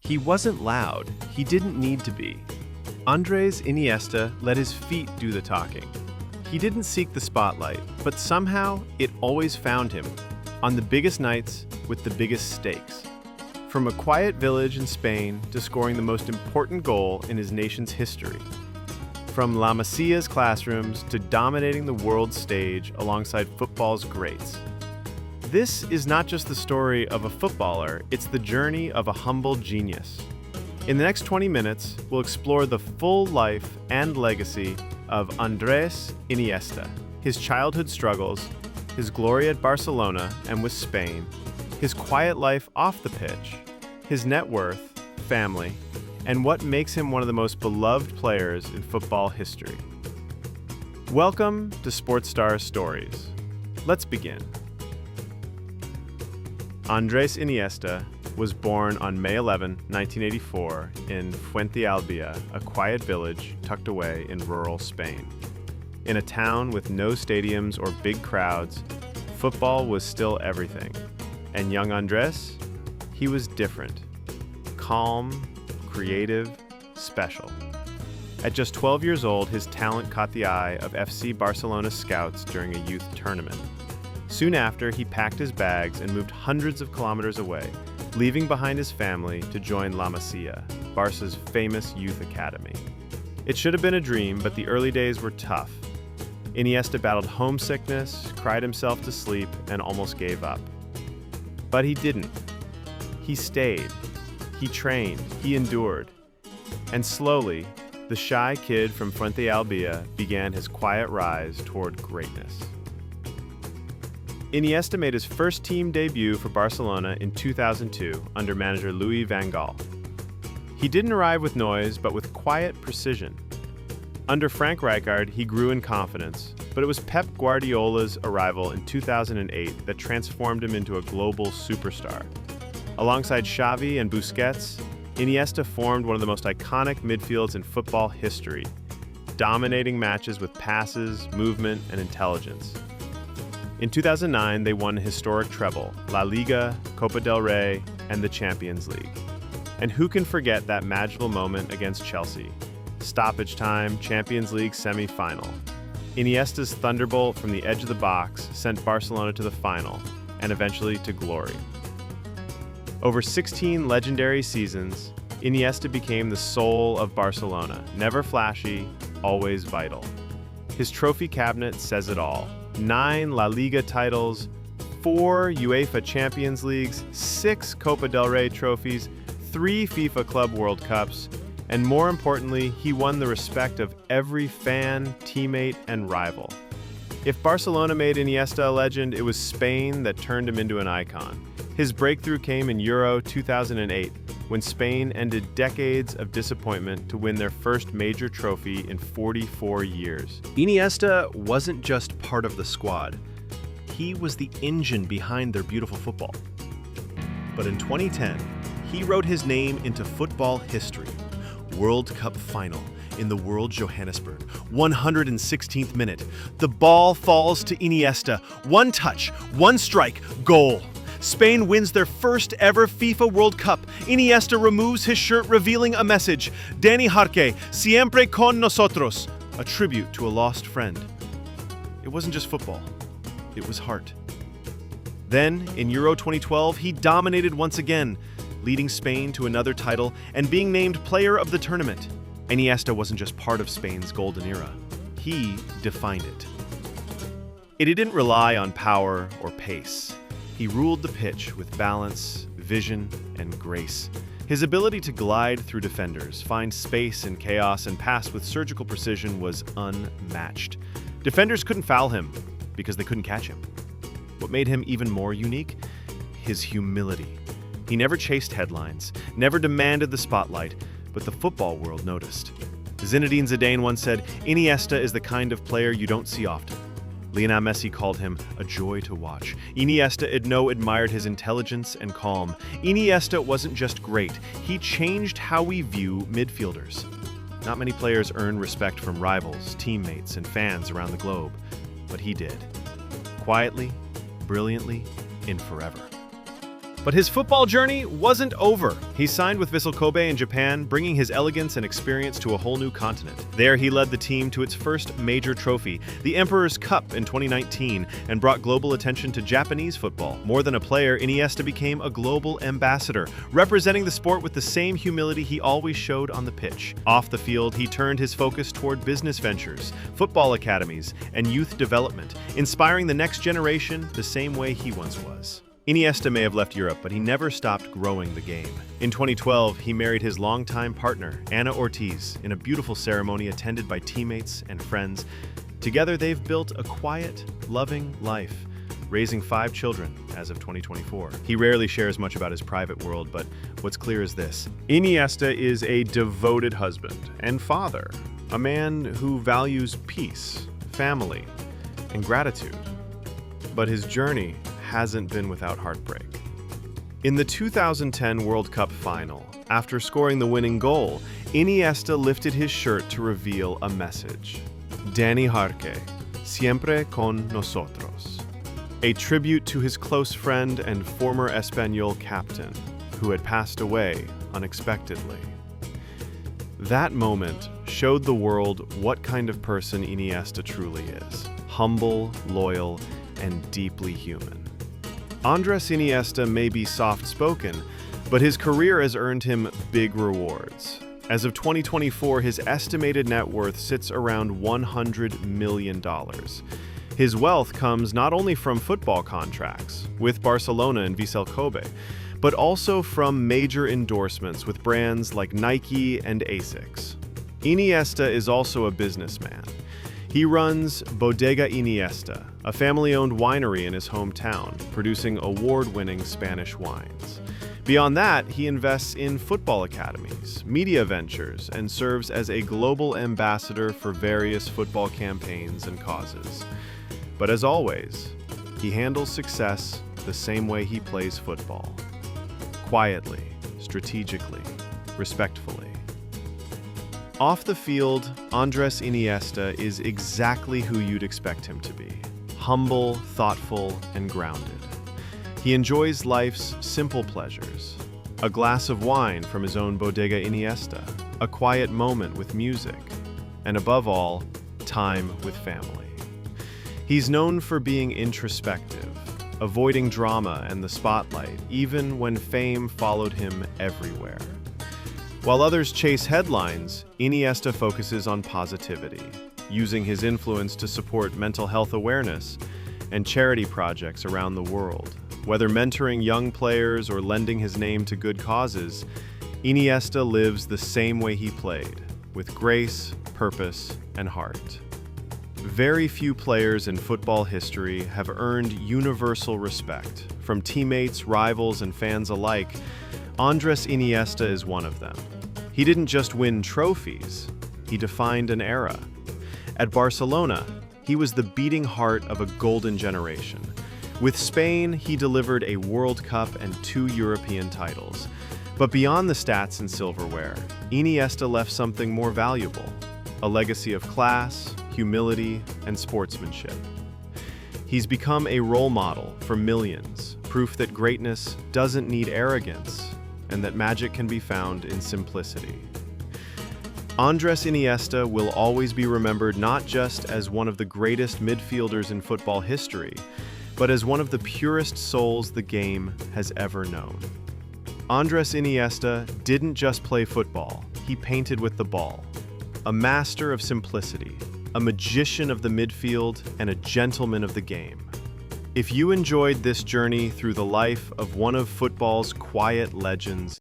He wasn't loud. He didn't need to be. Andrés Iniesta let his feet do the talking. He didn't seek the spotlight, but somehow it always found him, on the biggest nights with the biggest stakes. From a quiet village in Spain to scoring the most important goal in his nation's history. From La Masia's classrooms to dominating the world stage alongside football's greats. This is not just the story of a footballer, it's the journey of a humble genius. In the next 20 minutes, we'll explore the full life and legacy of Andrés Iniesta, his childhood struggles, his glory at Barcelona and with Spain, his quiet life off the pitch, his net worth, family, and what makes him one of the most beloved players in football history. Welcome to SportsStar Stories. Let's begin. Andrés Iniesta was born on May 11, 1984, in Fuentealbilla, a quiet village tucked away in rural Spain. In a town with no stadiums or big crowds, football was still everything. And young Andrés, he was different. Calm, creative, special. At just 12 years old, his talent caught the eye of FC Barcelona scouts during a youth tournament. Soon after, he packed his bags and moved hundreds of kilometers away, leaving behind his family to join La Masia, Barca's famous youth academy. It should have been a dream, but the early days were tough. Iniesta battled homesickness, cried himself to sleep, and almost gave up. But he didn't. He stayed. He trained. He endured. And slowly, the shy kid from Fuentealbilla began his quiet rise toward greatness. Iniesta made his first team debut for Barcelona in 2002 under manager Louis van Gaal. He didn't arrive with noise, but with quiet precision. Under Frank Rijkaard, he grew in confidence, but it was Pep Guardiola's arrival in 2008 that transformed him into a global superstar. Alongside Xavi and Busquets, Iniesta formed one of the most iconic midfields in football history, dominating matches with passes, movement, and intelligence. In 2009, they won a historic treble, La Liga, Copa del Rey, and the Champions League. And who can forget that magical moment against Chelsea? Stoppage time, Champions League semi-final. Iniesta's thunderbolt from the edge of the box sent Barcelona to the final, and eventually to glory. Over 16 legendary seasons, Iniesta became the soul of Barcelona, never flashy, always vital. His trophy cabinet says it all. 9 La Liga titles, 4 UEFA Champions Leagues, 6 Copa del Rey trophies, 3 FIFA Club World Cups, and more importantly, he won the respect of every fan, teammate, and rival. If Barcelona made Iniesta a legend, it was Spain that turned him into an icon. His breakthrough came in Euro 2008, when Spain ended decades of disappointment to win their first major trophy in 44 years. Iniesta wasn't just part of the squad. He was the engine behind their beautiful football. But in 2010, he wrote his name into football history. World Cup final in the World Johannesburg, 116th minute. The ball falls to Iniesta. One touch, one strike, goal. Spain wins their first ever FIFA World Cup. Iniesta removes his shirt, revealing a message. Dani Jarque, siempre con nosotros. A tribute to a lost friend. It wasn't just football. It was heart. Then, in Euro 2012, he dominated once again, leading Spain to another title and being named player of the tournament. Iniesta wasn't just part of Spain's golden era. He defined it. It didn't rely on power or pace. He ruled the pitch with balance, vision, and grace. His ability to glide through defenders, find space in chaos, and pass with surgical precision was unmatched. Defenders couldn't foul him because they couldn't catch him. What made him even more unique? His humility. He never chased headlines, never demanded the spotlight, but the football world noticed. Zinedine Zidane once said, "Iniesta is the kind of player you don't see often." Lionel Messi called him a joy to watch. Iniesta admired his intelligence and calm. Iniesta wasn't just great, he changed how we view midfielders. Not many players earn respect from rivals, teammates, and fans around the globe, but he did. Quietly, brilliantly, and forever. But his football journey wasn't over. He signed with Vissel Kobe in Japan, bringing his elegance and experience to a whole new continent. There, he led the team to its first major trophy, the Emperor's Cup in 2019, and brought global attention to Japanese football. More than a player, Iniesta became a global ambassador, representing the sport with the same humility he always showed on the pitch. Off the field, he turned his focus toward business ventures, football academies, and youth development, inspiring the next generation the same way he once was. Iniesta may have left Europe, but he never stopped growing the game. In 2012, he married his longtime partner, Ana Ortiz, in a beautiful ceremony attended by teammates and friends. Together, they've built a quiet, loving life, raising 5 children as of 2024. He rarely shares much about his private world, but what's clear is this: Iniesta is a devoted husband and father, a man who values peace, family, and gratitude. But his journey hasn't been without heartbreak. In the 2010 World Cup final, after scoring the winning goal, Iniesta lifted his shirt to reveal a message. Dani Jarque, siempre con nosotros. A tribute to his close friend and former Espanyol captain, who had passed away unexpectedly. That moment showed the world what kind of person Iniesta truly is: humble, loyal, and deeply human. Andrés Iniesta may be soft-spoken, but his career has earned him big rewards. As of 2024, his estimated net worth sits around $100 million. His wealth comes not only from football contracts with Barcelona and Vissel Kobe, but also from major endorsements with brands like Nike and Asics. Iniesta is also a businessman. He runs Bodega Iniesta, a family-owned winery in his hometown, producing award-winning Spanish wines. Beyond that, he invests in football academies, media ventures, and serves as a global ambassador for various football campaigns and causes. But as always, he handles success the same way he plays football: quietly, strategically, respectfully. Off the field, Andrés Iniesta is exactly who you'd expect him to be: humble, thoughtful, and grounded. He enjoys life's simple pleasures: a glass of wine from his own Bodega Iniesta, a quiet moment with music, and above all, time with family. He's known for being introspective, avoiding drama and the spotlight, even when fame followed him everywhere. While others chase headlines, Iniesta focuses on positivity, using his influence to support mental health awareness and charity projects around the world. Whether mentoring young players or lending his name to good causes, Iniesta lives the same way he played, with grace, purpose, and heart. Very few players in football history have earned universal respect. From teammates, rivals, and fans alike, Andrés Iniesta is one of them. He didn't just win trophies, he defined an era. At Barcelona, he was the beating heart of a golden generation. With Spain, he delivered a World Cup and 2 European titles. But beyond the stats and silverware, Iniesta left something more valuable: a legacy of class, humility, and sportsmanship. He's become a role model for millions, proof that greatness doesn't need arrogance, and that magic can be found in simplicity. Andrés Iniesta will always be remembered not just as one of the greatest midfielders in football history, but as one of the purest souls the game has ever known. Andrés Iniesta didn't just play football, he painted with the ball. A master of simplicity, a magician of the midfield, and a gentleman of the game. If you enjoyed this journey through the life of one of football's quiet legends,